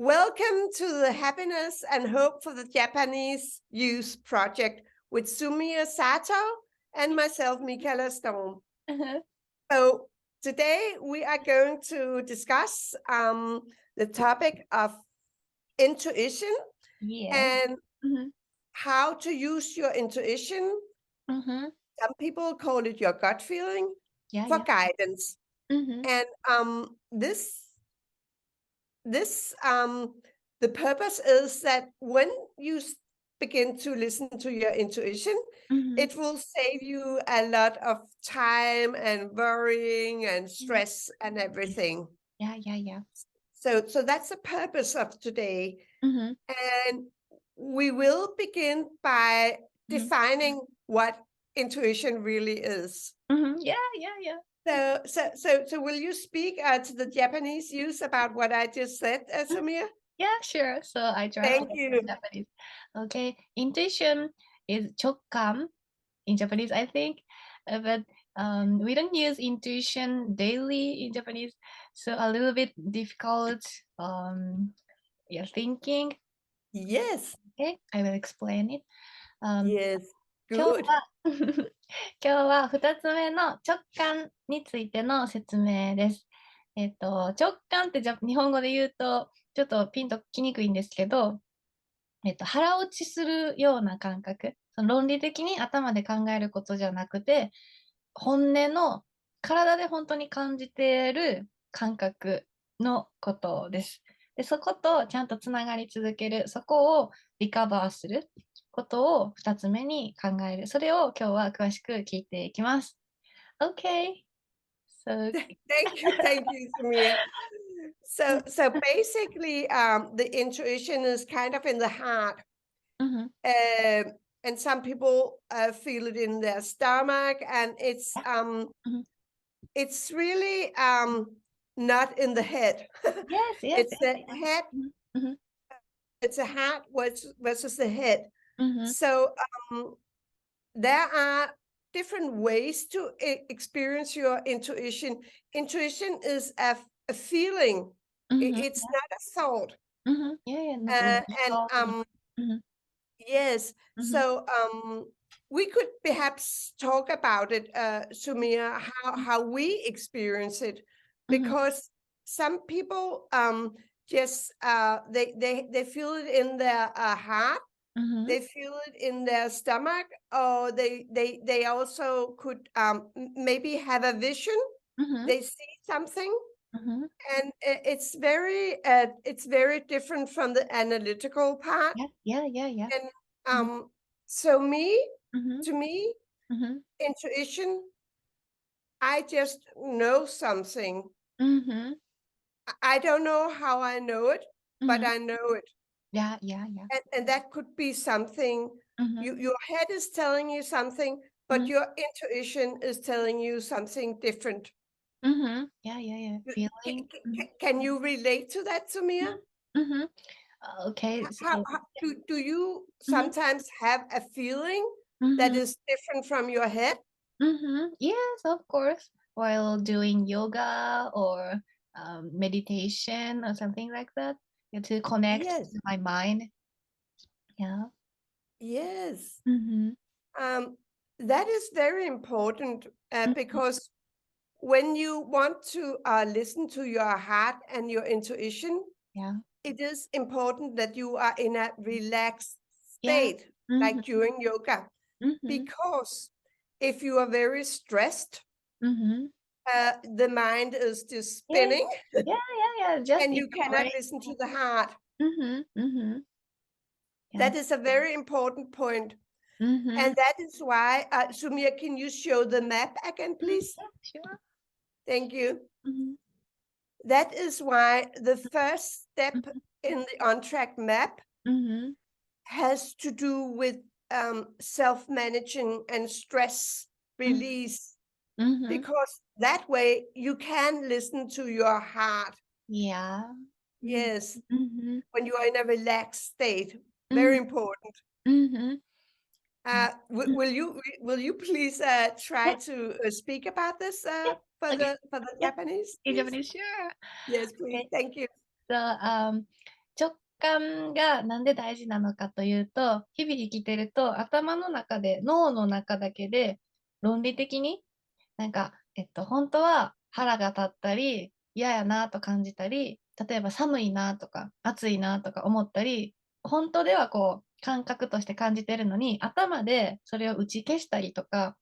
Welcome to the Happiness and Hope for the Japanese Youth Project with Sumire Sato and myself, Michala Storm. Uh-huh. So today we are going to discuss the topic of intuition Yeah. and Mhm. how to use your intuition. Mhm. Some people call it your gut feeling Yeah, for yeah. guidance. Mhm. And the purpose is that when you begin to listen to your intuition, Mhm. it will save you a lot of time and worrying and stress and everything. Yeah, yeah, yeah. So that's the purpose of today. Mhm. And we will begin by Mhm. defining what intuition really is. Mhm. Yeah, yeah, yeah. So will you speak to the Japanese youth about what I just said, Mhm. Sumia? Yeah, sure. So I Thank translate from you. Japanese. Okay. Intuition is chokkan in Japanese, I think. But we don't use intuition daily in Japanese. So a little bit difficult yeah, thinking. Yes, Okay, I will explain it. Um, yes, 今日 good. は今日は2つ目の直感についての説明です。直感って日本語で言うとちょっとピンときにくいんですけど、腹落ちするような感覚。その論理的に頭で考えることじゃなくて、本音の体で本当に感じている感覚のことです。で、そことちゃんとつながり続ける、そこをリカバーすることを2つ目に考える。それを今日は詳しく聞いていきます。Okay. So, Thank you, Samir. So basically, the intuition is kind of in the heart, mhm. and some people feel it in their stomach, and Mhm. it's really not in the head. Yes, yes, It's yes, the yes. head. Mhm, mhm, It's a heart versus the head. mhm. So there are different ways to experience your intuition. Intuition is a feeling. Mhm, It's yeah, not a thought. mhm. Yeah, yeah, not And logical. Mhm, yes, mhm, so we could perhaps talk about it, Sumia, how we experience it, mhm, because some people just they feel it in their heart. mhm, They feel it in their stomach, or they also could maybe have a vision. mhm, They see something, mhm. and it's very different from the analytical part. Yeah, yeah, yeah, yeah. And Mhm, so mhm, to me, mhm, intuition, I just know something. mhm, I don't know how I know it, but mhm. I know it. Yeah, yeah, yeah. And that could be something, Mhm, your head is telling you something, but mhm, your intuition is telling you something different. mhm. Yeah, yeah, yeah. Feeling. Mhm, Can you relate to that, Samia? mhm, mhm. Okay, so How do you mhm, sometimes have a feeling that mhm, is different from your head? mhm. Yes, of course. While doing yoga or meditation or something like that, yeah, to connect Yes, to my mind. Yeah. yes. Mhm, Um, that is very important mhm. because when you want to listen to your heart and your intuition, Yeah. it is important that you are in a relaxed Yeah. state, Mhm, like during yoga, mhm, because if you are very stressed, mhm. the mind is just Yeah. spinning Yeah, yeah, yeah. Just and in you the cannot brain. listen to the heart. Mhm, mhm. Yeah. That is a very important point. Mhm. And that is why, Sumia, can you show the map again, Mhm. please? Yeah, sure. Thank you. Mhm, That is why the first step mhm, in the on-track map mhm, has to do with self-managing and stress mhm, release, mhm. because that way you can listen to your heart. Yeah. Mhm, Yes, mhm, when you are in a relaxed state. Very mhm, important. mhm. Yeah. Mhm. Will you please try Yeah, to speak about this yeah. for Okay. the Yeah. Japanese, In please? Japanese, sure. Yes, please. Okay. Thank you. So, 感がなんで大事なのかというと、日々生きてると頭の中で、脳の中だけで論理的になんか、本当は腹が立ったり、嫌やなと感じたり、例えば寒いなとか、暑いなとか思ったり、本当ではこう、感覚として感じてるのに、頭でそれを打ち消したりとか、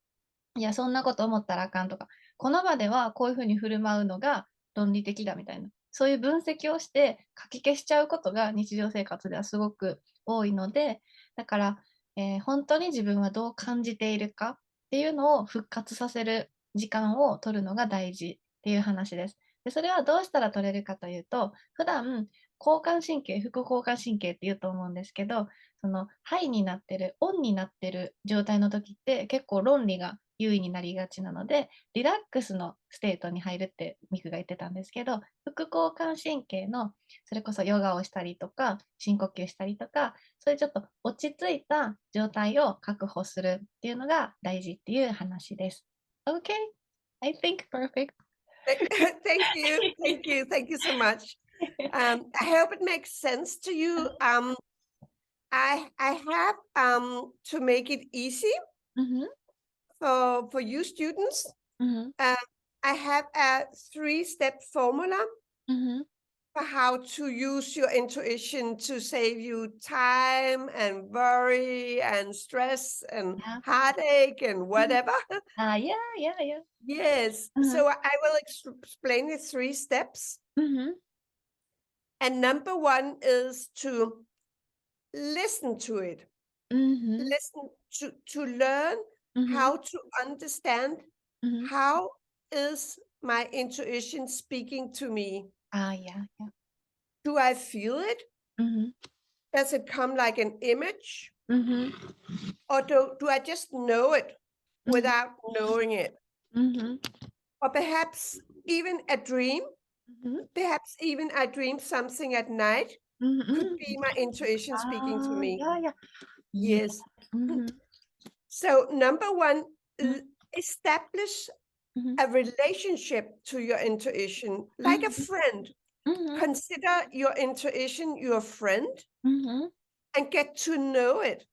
いや、そんなこと思ったらあかんとか、この場ではこういうふうに振る舞うのが論理的だみたいな、そういう分析をして書き消しちゃうことが日常生活ではすごく多いので、だから、本当に自分はどう感じているかっていうのを復活させる時間を取るのが大事っていう話です。で、それはどうしたら取れるかというと、普段交感神経、副交感神経って言うと思うんですけど、そのハイになってる、オンになってる状態の時って結構論理が優位になりがちなので、リラックスのステートに入るってミクが言ってたんですけど、副交感神経のそれこそヨガをしたりとか、深呼吸したりとか、そういうちょっと落ち着いた状態を確保するっていうのが大事っていう話です。Okay, I think perfect. Thank you. Thank you. Thank you so much. I hope it makes sense to you. I have to make it easy for you students. I have a 3-step formula for how to use your intuition to save you time and worry and stress and Yeah. heartache and whatever. Yeah. Yes. So I will explain the 3 steps. And number 1 is to listen to it. Listen to learn how to understand how is my intuition speaking to me. Yeah. Do I feel it? Does it come like an image? Or do I just know it without knowing it? Or perhaps even a dream? Perhaps even I dream something at night could be my intuition speaking to me. Yeah. Yes. So number 1, establish a relationship to your intuition like a friend. Consider your intuition your friend and get to know it.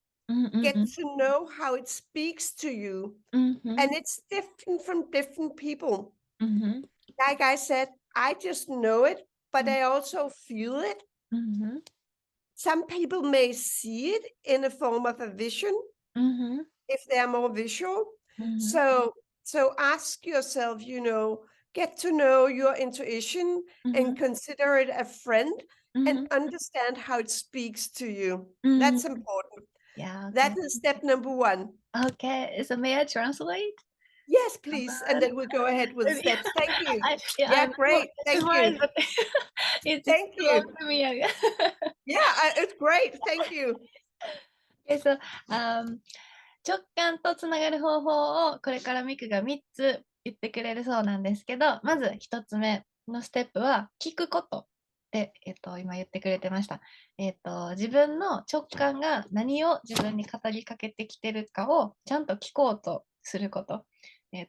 Get to know how it speaks to you. And it's different from different people. Like I said, I just know it, but I also feel it. Some people may see it in a form of a vision if they're more visual. So ask yourself, get to know your intuition and consider it a friend and understand how it speaks to you. That's important. Yeah. That is step number 1. Okay. So may I translate? Yes, please. And then we'll go ahead with the steps. Thank you. Yeah, I'm great. Thank you. surprised, but it's Thank close you. to me. Yeah, it's great. Thank you. Okay, so, 直感とつながる方法をこれからミクが3つ言ってくれるそうなんですけど、まず1つ目のステップは聞くことって、今言ってくれてました。自分の直感が何を自分に語りかけてきてるかをちゃんと聞こうとすること。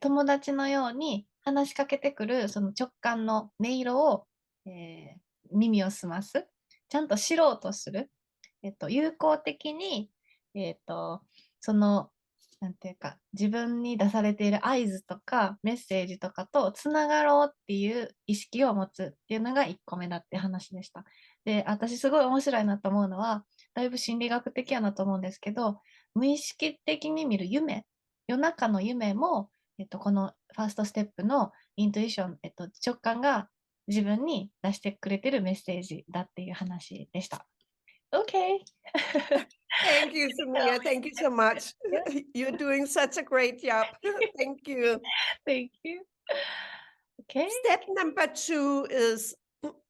友達のように話しかけてくるその直感の音色を、耳を澄ます。ちゃんと知ろうとする。有効的に、その、なんていうか、自分に出されている合図とかメッセージとかとつながろうっていう意識を持つっていうのが1個目だって話でした。で、私すごい面白いなと思うのは、だいぶ心理学的やなと思うんですけど、無意識的に見る夢、夜中の夢も、このファーストステップのイントゥイション、直感が自分に出してくれてるメッセージだっていう話でした。Okay. Thank you, Sumire. Thank you so much. You're doing such a great job. Thank you. Thank you. Okay. Step number 2 is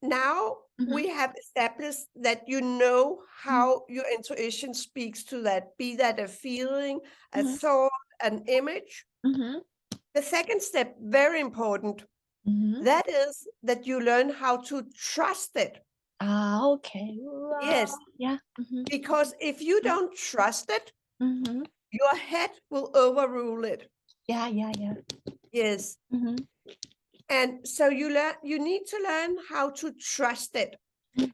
now we have established that you know how your intuition speaks to that, be that a feeling, a thought, an image. The second step, very important, that is that you learn how to trust it. Okay. Yes. Yeah. Because if you don't trust it, your head will overrule it. Yeah. Yes. And so you need to learn how to trust it.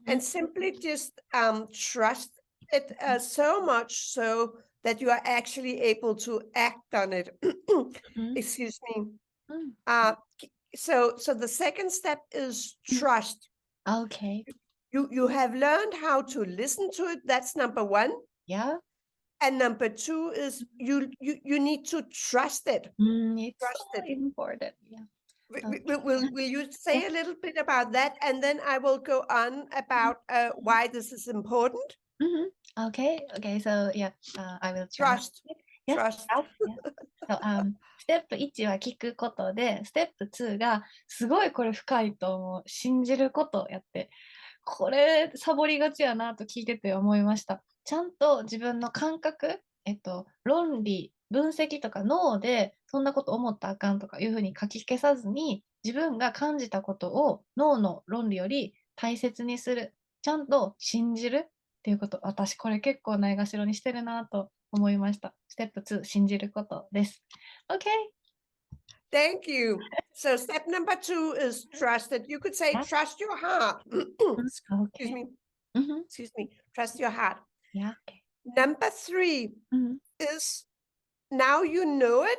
and simply just trust it so much so that you are actually able to act on it. Excuse me. So the second step is trust. Okay. You have learned how to listen to it. That's number one. Yeah. And number two is you need to trust it. It's Trust so it. important. Yeah. Will you say a little bit about that, and then I will go on about why this is important? Okay. So yeah, I will try. Trust. Yes. Trust. Yes. So,ステップ1は聞くことで、ステップ2がすごいこれ深いと思う。信じることをやって。これサボりがちやなと聞いてて思いました。ちゃんと自分の感覚、論理、分析とか脳でそんなこと思ったらあかんとかいうふうに書き消さずに、自分が感じたことを脳の論理より大切にする。ちゃんと信じるっていうこと。私これ結構ないがしろにしてるなと思いました。ステップ2、信じることです。OK? Thank you. So step number 2 is trust it. You could say trust your heart. Excuse me. Excuse me. Trust your heart. Yeah. Okay. Number 3 is now you know it,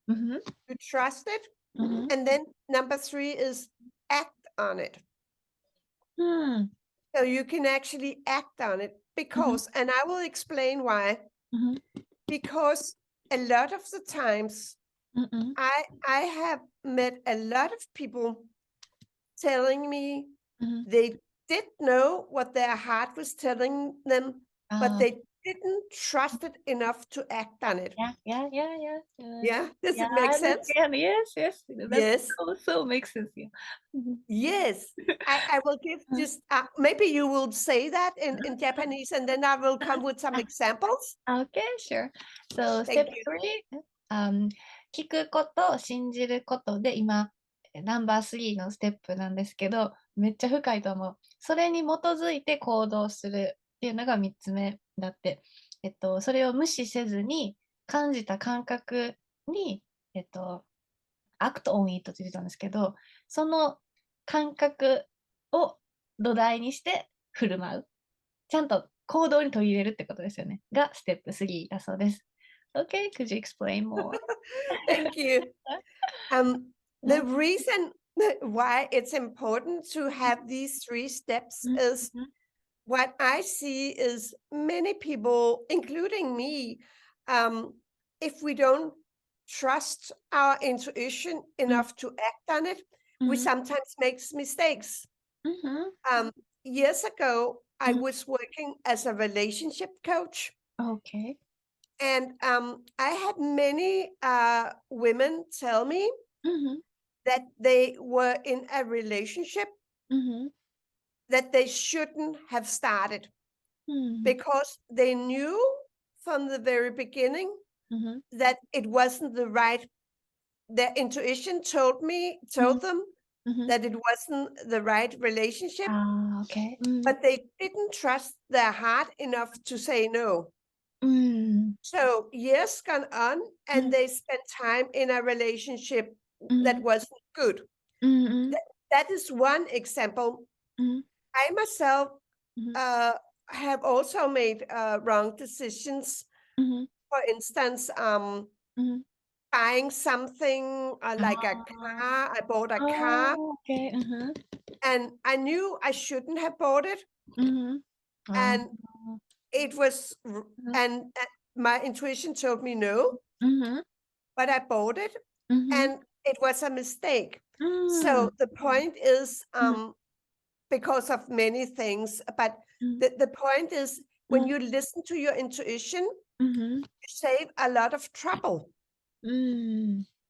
you trust it, and then number 3 is act on it. So you can actually act on it because, and I will explain why, because a lot of the times I have met a lot of people telling me they did know what their heart was telling them, but they didn't trust it enough to act on it. Yeah. Yeah, does it make sense? Yes. Yes. So makes sense. Yeah. Yes. I will give just, maybe you will say that in Japanese, and then I will come with some examples. Okay, sure. So step 3, 聞くこと、信じることで、今、ナンバー3のステップなんですけど、めっちゃ深いと思う。それに基づいて行動するっていうのが3つ目だって。それを無視せずに、感じた感覚に、アクトオンイートって言ってたんですけど、その感覚を土台にして振る舞う。ちゃんと行動に取り入れるってことですよね。がステップ3だそうです。Okay, could you explain more? Thank you. The reason why it's important to have these 3 steps is what I see is many people, including me, if we don't trust our intuition enough to act on it, we sometimes make mistakes. Years ago, I was working as a relationship coach. Okay. And I had many women tell me that they were in a relationship that they shouldn't have started because they knew from the very beginning that it wasn't the right. Their intuition told them that it wasn't the right relationship. Okay. But they didn't trust their heart enough to say no. So years gone on, and they spent time in a relationship that wasn't good. That is one example. I myself have also made wrong decisions. For instance, buying something like a car. I bought a car. Okay. And I knew I shouldn't have bought it. And it was, and my intuition told me no, but I bought it, and it was a mistake. So the point is, because of many things, but the point is, when you listen to your intuition, you save a lot of trouble.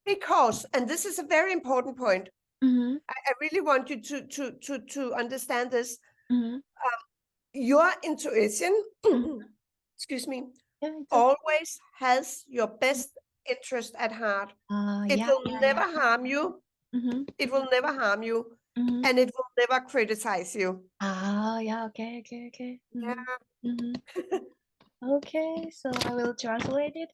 Because, and this is a very important point, I really want you to understand this. Your intuition, excuse me, always has your best interest at heart. It will never harm you. It will never harm you, and it will never criticize you. Okay. Okay, so I will translate it.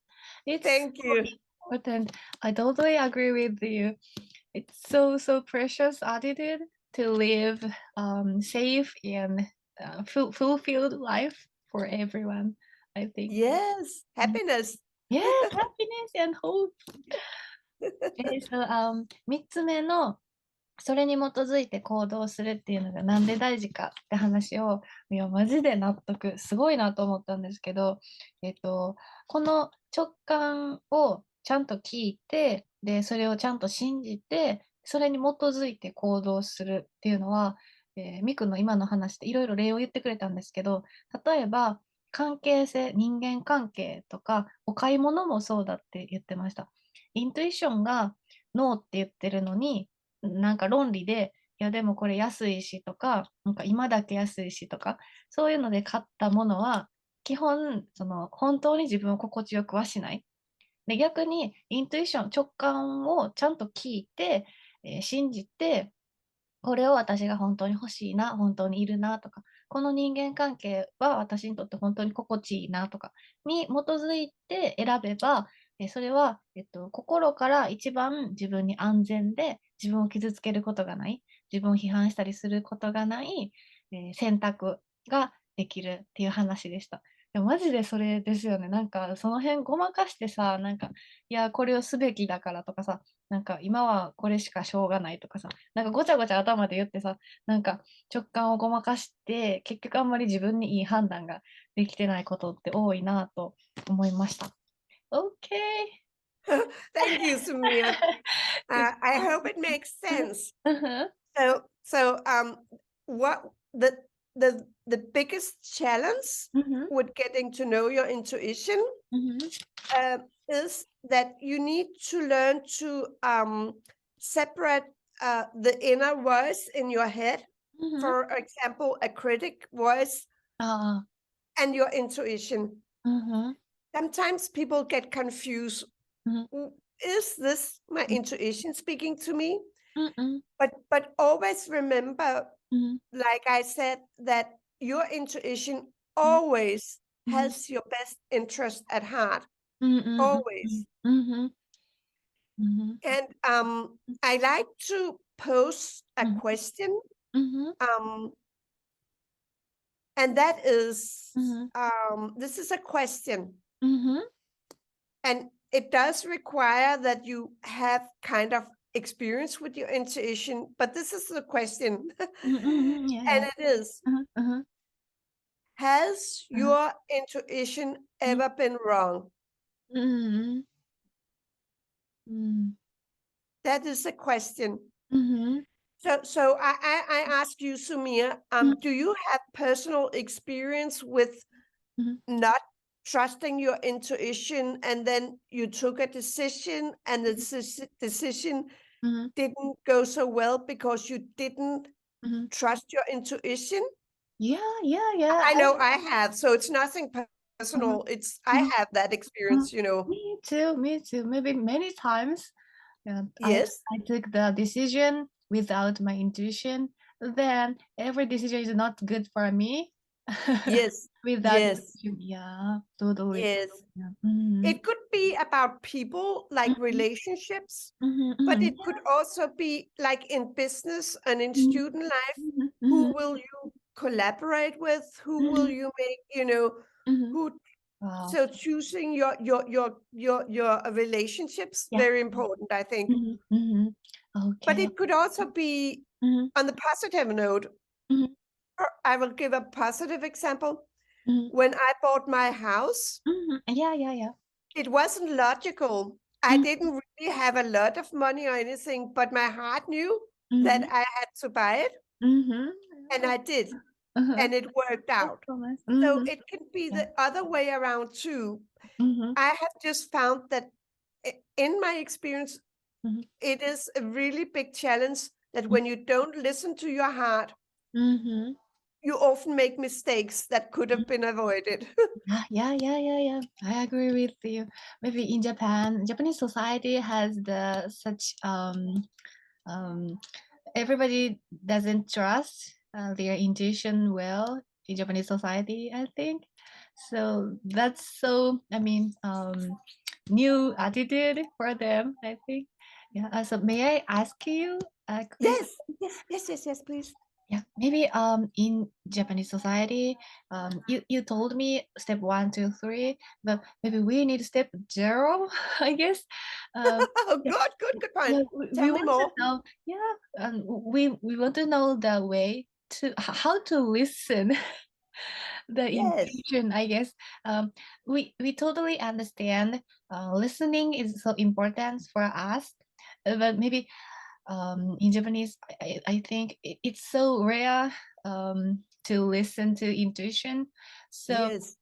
Thank you. Important. I totally agree with you. It's so precious attitude to live safe and fulfilled life for everyone, I think. Yes, happiness. Yes, happiness and hope. So, 3つ目のそれに基づいて行動するっていうのがなんで大事かって話を、いや、マジで納得、すごいなと思ったんですけど、この直感をちゃんと聞いて、で、それをちゃんと信じて、それに基づいて行動するっていうのは、ミクの今の話でいろいろ例を言ってくれたんですけど、例えば、関係性、人間関係とか、お買い物もそうだって言ってました。イントゥイションがノーって言ってるのに、なんか論理で、いやでもこれ安いしとか、なんか今だけ安いしとか、そういうので買ったものは、基本、本当に自分を心地よくはしない。で、逆に、イントゥイション、直感をちゃんと聞いて、信じて、これを私が本当に欲しいな、本当にいるなとか、この人間関係は私にとって本当に心地いいなとかに基づいて選べば、それは、心から一番自分に安全で自分を傷つけることがない、自分を批判したりすることがない、選択ができるっていう話でした。でもマジでそれですよね。なんかその辺ごまかしてさ、なんか、いや、これをすべきだからとかさ、なんか今はこれしかしょうがないとかさ、なんかごちゃごちゃ頭で言ってさ、なんか直感をごまかして、結局あんまり自分にいい判断ができてないことって多いなと思いました。OK! Thank you, Sumire. I hope it makes sense. Uh-huh. So, what the biggest challenge Mhm. with getting to know your intuition Mhm. is that you need to learn to separate the inner voice in your head, Mhm. for example, a critic voice, Ah. and your intuition. Mhm. Sometimes people get confused. Mhm. Is this my intuition speaking to me? Mhm. But always remember, Mhm. like I said, that your intuition Mhm. always Mhm. has your best interest at heart. Mhm. Always. Mhm. Mhm. And I like to pose a Mhm. question, Mhm. um, and that is Mhm. this is a question, Mhm. and it does require that you have kind of experience with your intuition, but this is the question, Mhm. Mhm. Yeah, and yeah. it is: Uh-huh. Uh-huh. has Uh-huh. your intuition Mhm. ever been wrong? Mhm. Mhm. That is a question. Mhm. So I ask you, Sumia, Mhm. do you have personal experience with Mhm. not trusting your intuition, and then you took a decision and the decision Mhm. didn't go so well because you didn't Mhm. trust your intuition? Yeah, yeah, yeah. I know I have, so it's nothing Mhm. personal. It's I Mhm. have that Mhm. experience, you know. Me too, me too. Maybe many times. Yeah, Yes, I took the decision without my intuition. Then every decision is not good for me yes, without yes, intuition. Yeah, totally. yes. Yeah. Mm-hmm. It could be about people, like Mm-hmm. relationships, Mm-hmm. but Mm-hmm. it could also be like in business and in Mm-hmm. student life. Mm-hmm. Who will you collaborate with? Who will Mm-hmm. you make, you know, Mm-hmm. who Wow. so choosing your relationships, Yeah. very important, I think. Mm-hmm. Mm-hmm. But Okay. it could also be Mm-hmm. on the positive note. Mm-hmm. I will give a positive example. Mm-hmm. When I bought my house, Mm-hmm. Yeah, yeah, yeah. it wasn't logical. I didn't really have a lot of money or anything, but my heart knew that Mm-hmm. I had to buy it, Mm-hmm. and I did, Uh-huh. and it worked That's out. so nice. So Mm-hmm. it can be Yeah. the other way around too. Mm-hmm. I have just found that in my experience, Mm-hmm. it is a really big challenge that when you don't listen to your heart, Mm-hmm. you often make mistakes that could have been avoided. Yeah, yeah, yeah, yeah, yeah. I agree with you. Maybe in Japan, Japanese society has the such everybody doesn't trust their intuition well in Japanese society, I think. So that's so, I mean, new attitude for them, I think. Yeah. So may I ask you Yes, yes, please. Yeah, maybe in Japanese society, you told me step 1, 2, 3, but maybe we need step 0, I guess. Oh, Yeah, good point. yeah, Tell we me want to more. know. Yeah, we want to know the way to how to listen the Yes, intuition, I guess. We totally understand listening is so important for us, but maybe in Japanese, I think it's so rare to listen to intuition. So yes.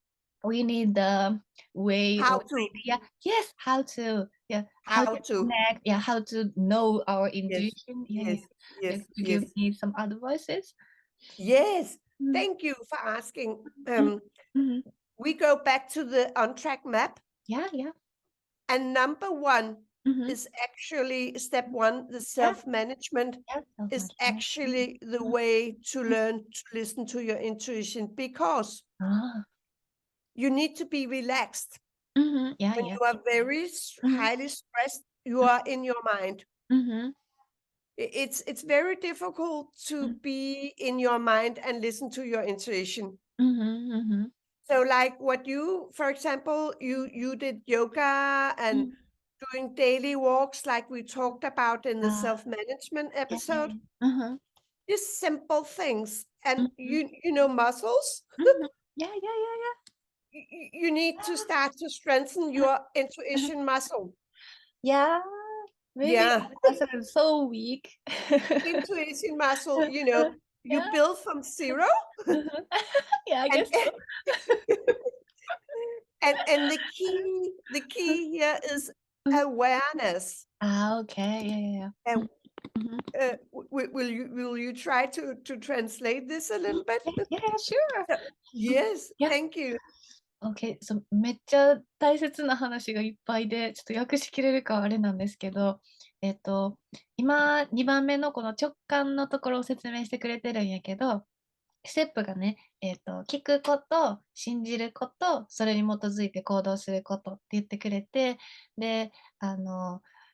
we need the way How or to? idea. Yes, how to, yeah, how How to to? connect, yeah, how to know our Yes, intuition. Yeah, yeah. yes, Yeah, yes, could you give yes, me some advices? yes. Mm, Thank you for asking. mm, mhm. We go back to the on-track map, Yeah, yeah. and number one Mhm. is actually step one, the Yeah, self-management yeah, is self-management. actually the Mhm. way to learn to listen to your intuition, because Ah, you need to be relaxed. mhm. Yeah, When yeah. you are very Mhm. highly stressed, you are in your mind. Mhm. It's very difficult to Mhm. be in your mind and listen to your intuition. Mhm. Mhm. So like what you, for example, you did yoga and Mhm. doing daily walks like we talked about in the Ah, self-management yeah, yeah, episode. yeah. Mhm. Just simple things. And Mhm. you know muscles, Mhm. Yeah, yeah, yeah, yeah. you need to start to strengthen your Mhm. intuition muscle. Yeah, maybe Yeah. I am so weak. Intuition muscle, you Yeah. build from zero. Mhm. Yeah, I and guess so. and the key here is Mhm. awareness. Ah, okay. Yeah, yeah, yeah. And Mm, mhm. will you try to translate this a little bit? Yeah, yeah, yeah, sure. So- Mm, yes, yeah. thank you. OK、めっちゃ大切な話がいっぱいで、ちょっと訳しきれるかはあれなんですけど、今、2番目のこの直感のところを説明してくれてるんやけど、ステップがね、聞くこと、信じること、それに基づいて行動することって言ってくれて、で、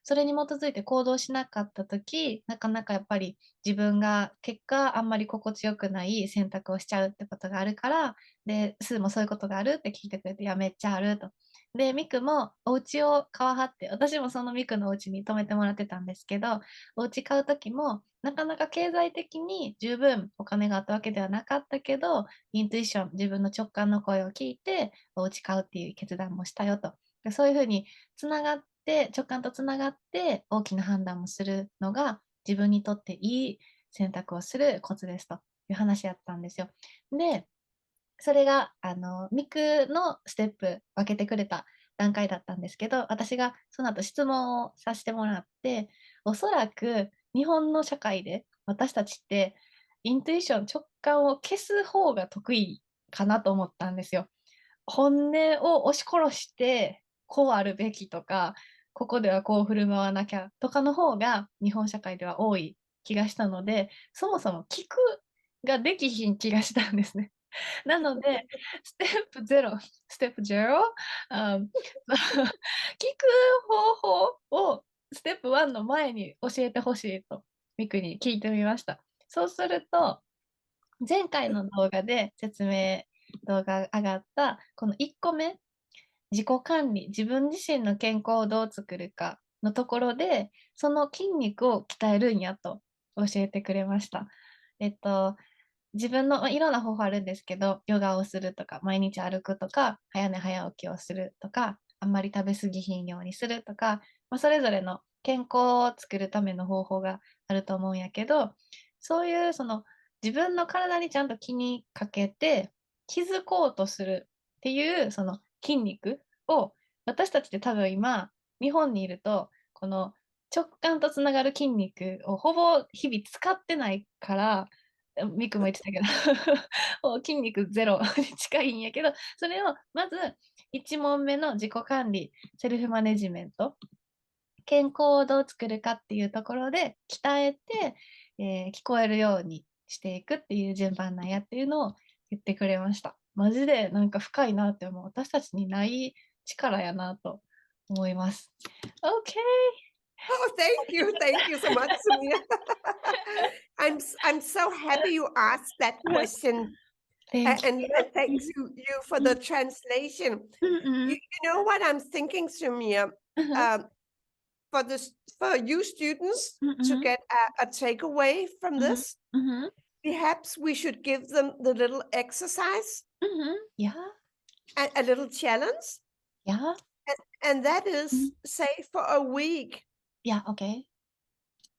それに基づいて行動しなかった時、なかなかやっぱり自分が結果あんまり心地よくない選択をしちゃうってことがあるから、で、スーもそういうことがあるって聞いてくれて、いや、めっちゃあると。で、ミクもお家を買わはって、私もそのミクのお家に泊めてもらってたんですけど、お家買う時も、なかなか経済的に十分お金があったわけではなかったけど、イントゥイション、自分の直感の声を聞いて、お家買うっていう決断もしたよと。でそういうふうにつながって、直感とつながって大きな判断をするのが自分にとっていい選択をするコツですという話やったんですよ。で、それが、ミクのステップ分けてくれた段階だったんですけど、私がその後質問をさせてもらって、おそらく日本の社会で私たちってイントゥイション、直感を消す方が得意かなと思ったんですよ。本音を押し殺して、こうあるべきとか、ここではこう振る舞わなきゃとかの方が日本社会では多い気がしたので、そもそも聞くができひん気がしたんですね。なので、ステップ0、ステップ0、あ聞く方法をステップ1の前に教えてほしいと、ミクに聞いてみました。そうすると、前回の動画で動画上がった、この1個目、自己管理、自分自身の健康をどう作るかのところで、その筋肉を鍛えるんやと教えてくれました。自分のいろんな方法あるんですけど、ヨガをするとか、毎日歩くとか、早寝早起きをするとか、あんまり食べ過ぎひんようにするとか、それぞれの健康を作るための方法があると思うんやけど、そういうその自分の体にちゃんと気にかけて気づこうとするっていうその筋肉を私たちって多分今日本にいるとこの直感とつながる筋肉をほぼ日々使ってないからミクも言ってたけど筋肉ゼロに近いんやけど、それをまず1問目の自己管理、セルフマネジメント、健康をどう作るかっていうところで鍛えて、聞こえるようにしていくっていう順番なんやっていうのを言ってくれました。マジでなんか深いなって思う。私たちにない力やなと思います。OK! Oh, thank you so much, Sumire. I'm so happy you asked that question, Thank and you. thanks you for the translation. You know what I'm thinking, Sumire? Um, for you students to get a takeaway from this, perhaps we should give them the little exercise, Yeah. a little challenge, Yeah. and that is, say, for a week, Yeah. Okay.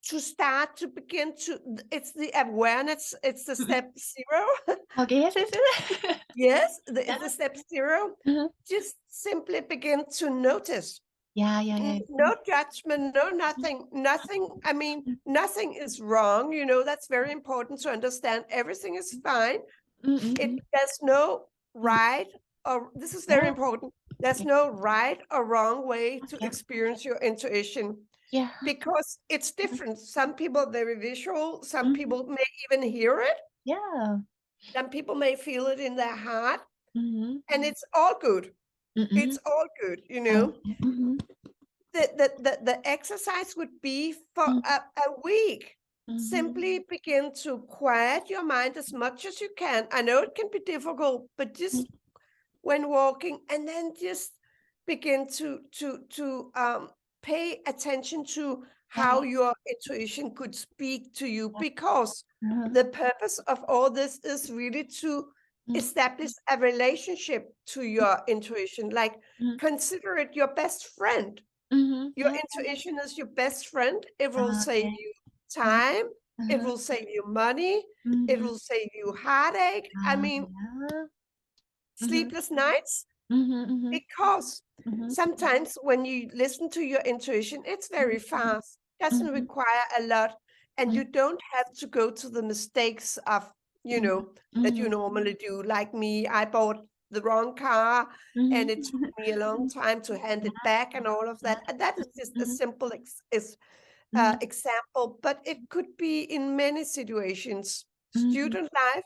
to start to begin to, it's the awareness, it's the step 0. Okay. Yes. Yes. Yes, it's the Yeah. step 0. Just simply begin to notice. Yeah. Yeah. Yeah. No judgment, no nothing. I mean, nothing is wrong. You know, that's very important to understand. Everything is fine. There's no right, or this is very Yeah. important. There's no right or wrong way to Yeah. experience your intuition, Yeah. because it's different. Some people are very visual. Some people may even hear it. Yeah. Some people may feel it in their heart, Mm-hmm. and it's all good. It's all good, you know. The exercise would be for a week. Simply begin to quiet your mind as much as you can. I know it can be difficult, but just when walking, and then just begin to pay attention to how your intuition could speak to you, because the purpose of all this is really to establish a relationship to your intuition. Like, consider it your best friend. Your intuition is your best friend. It will save you time. It will save you money. It will save you heartache. I mean, sleepless nights. Because sometimes when you listen to your intuition, it's very fast, doesn't require a lot, and you don't have to go to the mistakes of, you know, that you normally do. Like me, I bought the wrong car, and it took me a long time to hand it back and all of that. And that is just a simple example, but it could be in many situations. Student life.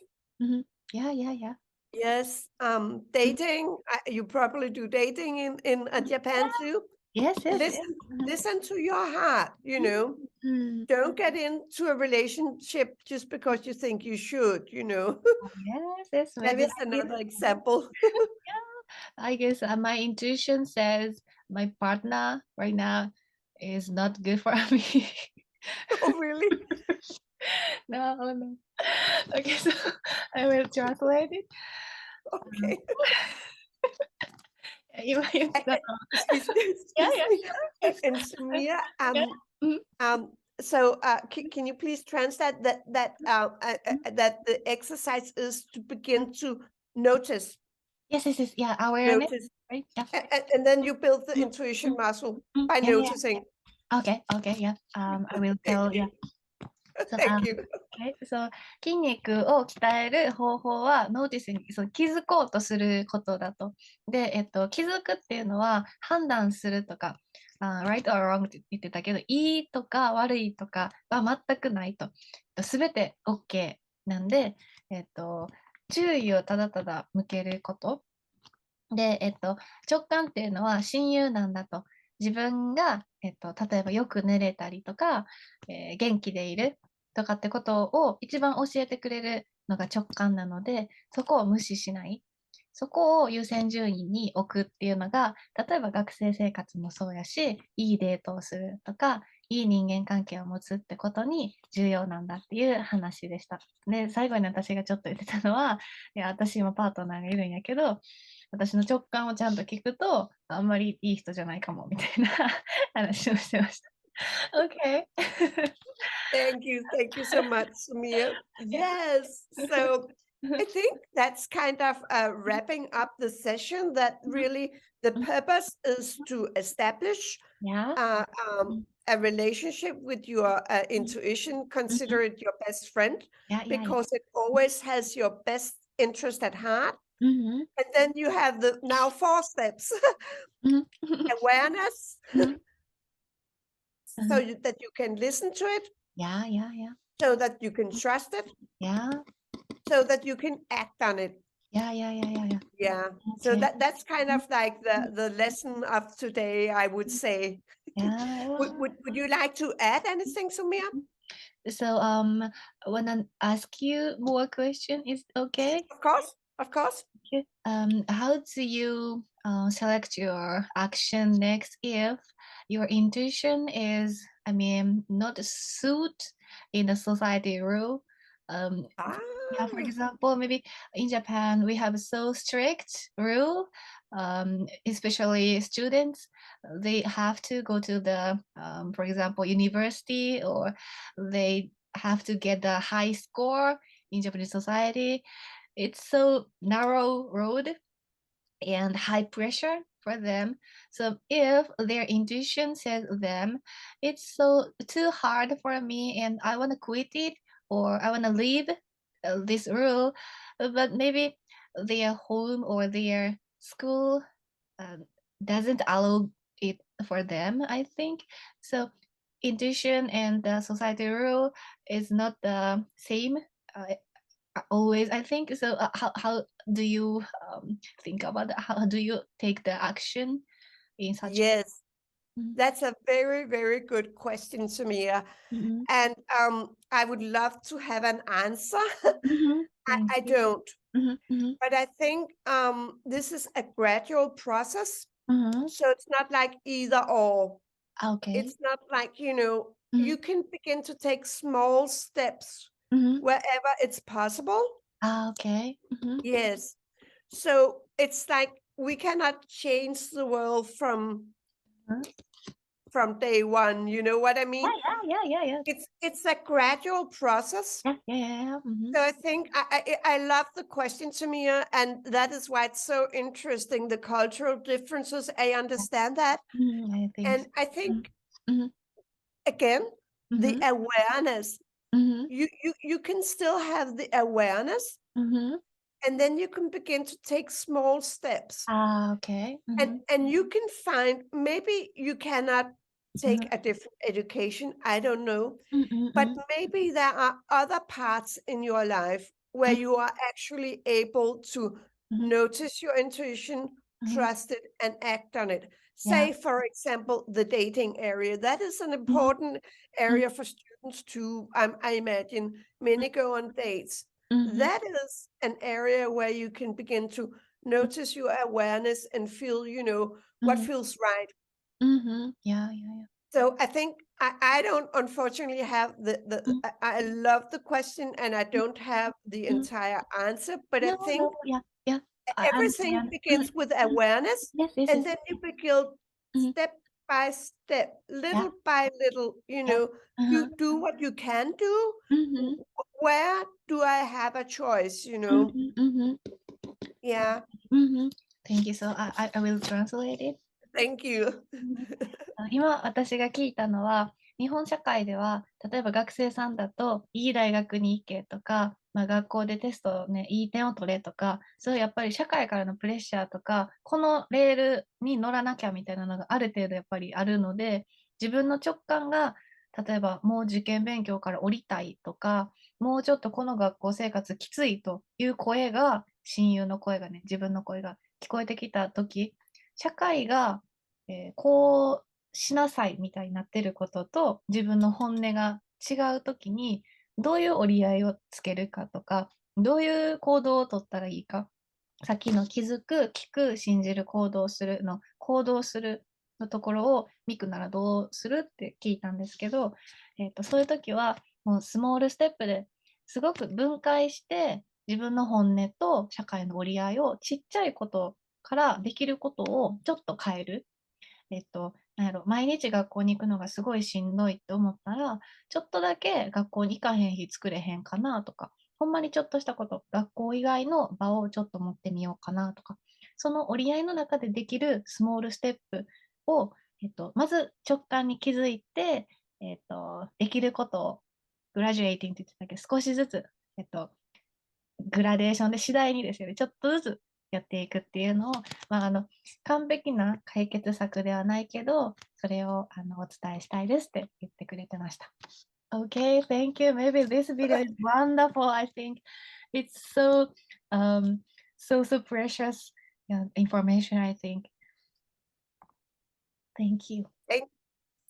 Yeah. Yeah. Yeah. Yes, dating. You probably do dating in Japan too. Yes. Yes. Listen to your heart. You know, don't get into a relationship just because you think you should. You know, Yes. Yes. that Maybe is another example. I guess my intuition says my partner right now is not good for me. Oh, really? No, no. Okay, so I will translate it. Okay. Excuse Yeah, me. yeah. And Sumire, Yeah. so can you please translate that the exercise is to begin to notice. Yes. Yeah, awareness. Notice. Right? Yeah. And then you build the intuition muscle by Yeah, yeah. noticing. Okay, yeah. I will tell, yeah. So, Thank you. okay. So 筋肉を鍛える方法はノーティスに気づこうとすることだと。で、気づくっていうのは判断するとか、right or wrong って言ってたけど、いいとか悪いとかは全くないと。すべて OK なんで、注意をただただ向けること。で、直感っていうのは親友なんだと。自分が、例えばよく寝れたりとか、元気でいるとかってことを一番教えてくれるのが直感なので、そこを無視しない。そこを優先順位に置くっていうのが、例えば学生生活もそうやし、いいデートをするとか、いい人間関係を持つってことに重要なんだっていう話でした。で、最後に私がちょっと言ってたのは、いや、私今パートナーがいるんやけど、私の直感をちゃんと聞くと、あんまりいい人じゃないかもみたいな話をしてました。Okay. Thank you so much, Sumire. Yes. So I think that's kind of wrapping up the session, that really the purpose is to establish a relationship with your intuition. Consider it your best friend, because it always has your best interest at heart. And then you have the now 4 steps. Awareness, so that you can listen to it. Yeah. So that you can trust it. Yeah. So that you can act on it. Yeah. Yeah. So that's kind of like the lesson of today, I would say. Would you like to add anything, Sumire? So I wanna ask you more question. Is okay? Of course, of course. Okay. How do you select your action next if your intuition is, I mean, not suit in the society rule? Yeah, for Ah, example, maybe in Japan we have so strict rule, especially students. They have to go to the, for example, university, or they have to get the high score in Japanese society. It's so narrow road and high pressure for them. So if their intuition says them, it's so too hard for me and I want to quit it, or I want to leave this rule, but maybe their home or their school uh, doesn't allow it for them, I think. So intuition and the society rule is not the same uh, always, I think. So how do you think about that? How do you take the action in such? yes, Mhm, that's a very, very good question, Sumire. mhm, And I would love to have an answer. mhm. Thank I you. don't. Mhm, mhm, But I think this is a gradual process. mhm. So it's not like either or. Okay. It's not like, Mhm, you can begin to take small steps mhm. wherever it's possible. Okay. Mhm, Yes. So it's like we cannot change the world mhm. from day one. You know what I Yeah, mean? yeah, yeah, yeah, yeah. It's a gradual process. Yeah, yeah, yeah, yeah. Mhm. So I think I love the question, Tamia, and that is why it's so interesting, the cultural differences. I understand that. Mhm, I think And so. I think, Mhm, mhm, again, the mhm, awareness, mhm. you can still have the awareness, Mhm. and then you can begin to take small steps. Ah, okay. Mhm, And you can find, maybe you cannot take mhm, a different education, I don't know, mhm, but mhm, maybe there are other parts in your life where mhm, you are actually able to mhm, notice your intuition, mhm. trust it, and act on it. Yeah. Say, for example, the dating area. That is an Mhm, important mhm, area for students too. I imagine many go on dates. mhm, That is an area where you can begin to notice your awareness and feel, what mhm, feels right. mhm. Yeah, yeah, yeah. So I think I don't unfortunately have Mhm, I love the question and I don't have the mhm. entire answer, but I No, think no, yeah, yeah. I everything understand. begins with awareness, Yes, yes, and yes. then you begin Mhm. step by step, Yeah, little by little, yeah. you Uh-huh. do what you can do. Mhm, Where do I have a choice, mhm, mhm. Yeah, Mhm. Thank you. So I will translate it. thank you. 今私が聞いたのは、日本社会では例えば学生さんだといい大学に行けとか、学校でテストをね、いい点を取れとか、そういうやっぱり社会からのプレッシャーとか、このレールに乗らなきゃみたいなのがある程度やっぱりあるので、自分の直感が例えばもう受験勉強から降りたいとか、もうちょっとこの学校生活きついという声が、親友の声がね、自分の声が聞こえてきたとき、社会が、こうしなさいみたいになってることと自分の本音が違うときにどういう折り合いをつけるかとか、どういう行動を取ったらいいか、さっきの気づく、聞く、信じる、行動するの行動するのところをミクならどうするって聞いたんですけど、そういう時はもうスモールステップですごく分解して自分の本音と社会の折り合いをちっちゃいことからできることをちょっと変える。なんやろ、毎日学校に行くのがすごいしんどいって思ったら、ちょっとだけ学校に行かへん日作れへんかなとか、ほんまにちょっとしたこと、学校以外の場をちょっと持ってみようかなとか、その折り合いの中でできるスモールステップを、まず直感に気づいて、できることを、グラジュエイティングって言ってたけど、少しずつ、グラデーションで次第にですよね、ちょっとずつやっていくっていうのを、完璧な解決策ではないけど、それをお伝えしたいですって言ってくれてました。Okay, thank you. Maybe this video is wonderful. I think it's so precious information, I think. Thank you.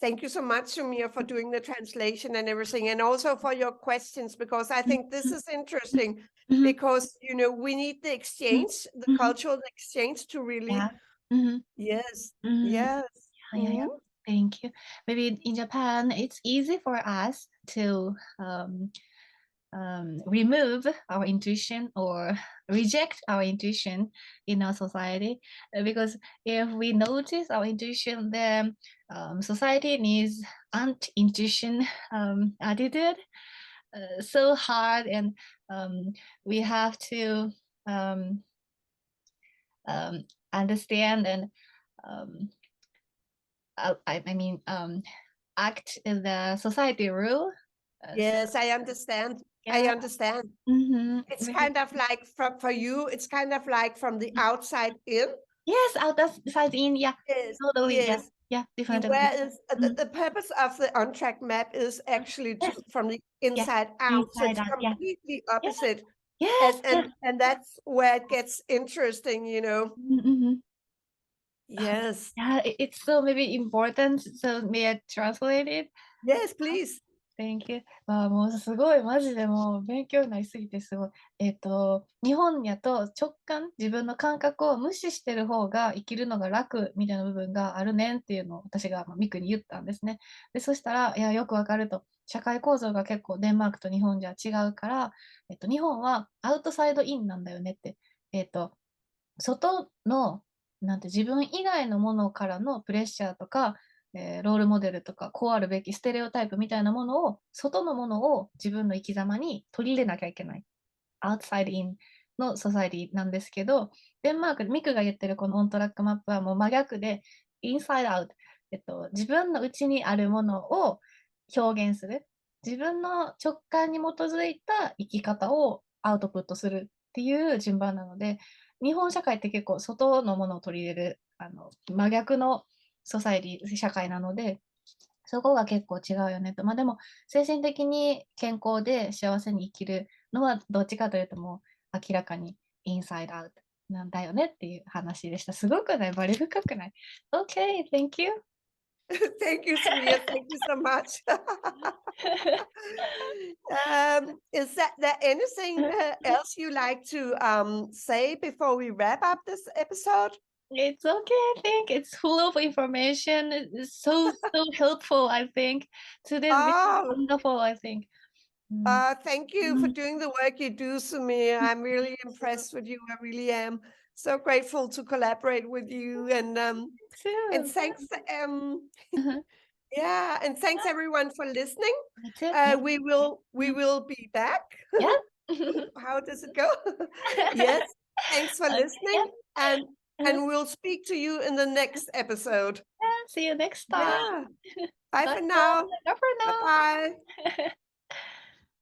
Thank you so much, Sumire, for doing the translation and everything, and also for your questions, because I think this is interesting. Because we need the exchange, the cultural exchange, to really. Yes. Yes. Yeah. Thank you. Maybe in Japan, it's easy for us to remove our intuition or reject our intuition in our society, because if we notice our intuition, then society needs anti-intuition attitude, so hard, and we have to understand and act in the society rule. Yes, I understand. I understand. It's kind of like for you, it's kind of like from the outside in. Yes, outside in, yeah. Yes, Totally, yes. yeah, different. Whereas the purpose of the on-track map is actually from the inside out. So it's completely opposite. Yes. And that's where it gets interesting, Yes. Yeah, it's so maybe important. So may I translate it? Yes, please. Thank you. もうすごい、マジでもう勉強になりすぎてすごい。日本やと直感、自分の感覚を無視してる方が生きるのが楽みたいな部分があるねんっていうのを私がミクに言ったんですね。で、そしたら、いや、よくわかると。社会構造が結構デンマークと日本じゃ違うから、日本はアウトサイドインなんだよねって。外の、なんて自分以外のものからのプレッシャーとか、ロールモデルとか、こうあるべきステレオタイプみたいなものを、外のものを自分の生き様に取り入れなきゃいけない。outside in のソサイティなんですけど、デンマークでミクが言ってるこのオントラックマップはもう真逆で、inside out、自分の内にあるものを表現する。自分の直感に基づいた生き方をアウトプットするっていう順番なので、日本社会って結構外のものを取り入れる真逆のソサイティ、社会なので、そこが結構違うよねと。まあでも、精神的に健康で幸せに生きるのはどっちかというともう明らかにインサイドアウトなんだよねっていう話でした。すごくね、バリ深くない？ ?Okay, thank you. Thank you, Sumire. Thank you so much. Is there anything else you like to say before we wrap up this episode? It's okay, I think. It's full of information. It's so helpful, I think. Today is wonderful, I think. Thank you for doing the work you do, Sumire. I'm really impressed with you. I really am. So grateful to collaborate with you, and thanks. Yeah, and thanks everyone for listening. We will be back. Yeah. How does it go? Yes. Thanks for listening, and we'll speak to you in the next episode. Yeah, see you next time. Yeah. Bye for now. Bye for now. Bye-bye.